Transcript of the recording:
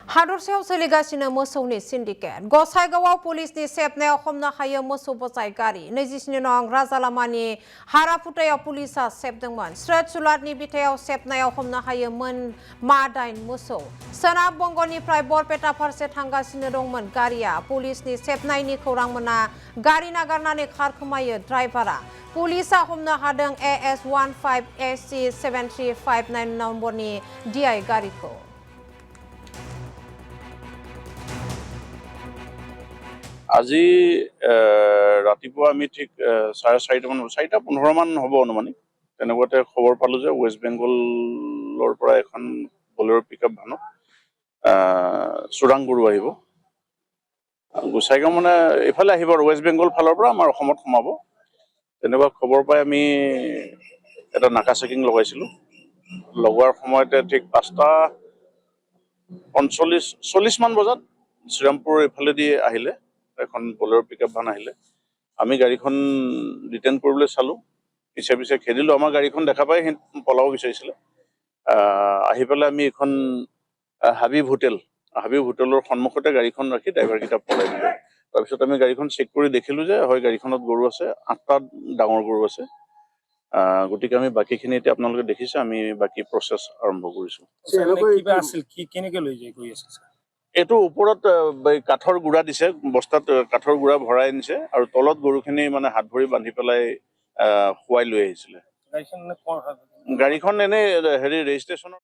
हादरसायाव सोलिगासिनो मोसौनि सिन्डिकेट गसाइगावआव पुलिसनि सेबनायाव हमनो हायो मोसौ बोजाय गारि 27 नं राजालामानि हाराफुटायाव पुलिसा सेबदोंमोन स्रेट सुलाटनि बिथायाव सेबनायाव हमनो हायो मा 8 मोसौ सोनाब बंगनिफ्राय बरपेटा फारसे थांगासिनो दंमोन गारिया पुलिसनि सेबनायनि खौरां मोना गारि नागारनानै खारखोमायो ड्राइभारा पुलिसा हमनो हादों AS15AC7359 नम्बरनि DI गारिखौ আজি ৰাতিপুৱা আমি ঠিক 4:30 মান হ'ব অনুমানিক তেনেকুৱাতে খবৰ পালো যে ৱেষ্ট বেংগলৰ পৰা এখন বলেৰো পিকআপ ভানত চোৰাং গৰু আহিব গোসাইগাঁও মানে ইফালে আহিব আৰু ৱেষ্ট বেংগল ফালৰ পৰা আমাৰ অসমত সোমাব তেনেকুৱা খবৰ পাই আমি এটা নাকা চেকিং লগাইছিলো লগোৱাৰ সময়তে ঠিক 5:40 মান বজাত শ্ৰীৰামপুৰ ইফালেদি আহিলে এখন বলেৰো পিকআপ ভান আহিলে আমি গাড়ীখন ৰিটাৰ্ণ কৰিবলৈ চালো পিছে পিছে খেদিলো আমাৰ গাড়ীখন দেখা পাই পলাব বিচাৰিছিলে আহি পেলাই আমি এখন হাবিব হোটেলৰ সন্মুখতে গাড়ীখন ৰাখি ড্ৰাইভাৰ কিটা পলাই দিলো তাৰপিছত আমি গাড়ীখন চেক কৰি দেখিলো যে হয় গাড়ীখনত গৰু আছে 8টা ডাঙৰ গৰু আছে গতিকে আমি বাকিখিনি এতিয়া আপোনালোকে দেখিছে আমি বাকি প্ৰসেছ আৰম্ভ কৰিছো কিবা আছিল কি কেনেকৈ লৈ যায় গৈ আছে এটো ওপৰত কাঠৰ গুড়া দিছে বস্তাত কাঠৰ গুড়া ভৰাই আনিছে আৰু তলত গৰুখিনি মানে হাত ভৰি বান্ধি পেলাই খুৱাই লৈ আহিছিলে গাড়ীখন এনে হেৰি ৰেজিষ্ট্ৰেচনৰ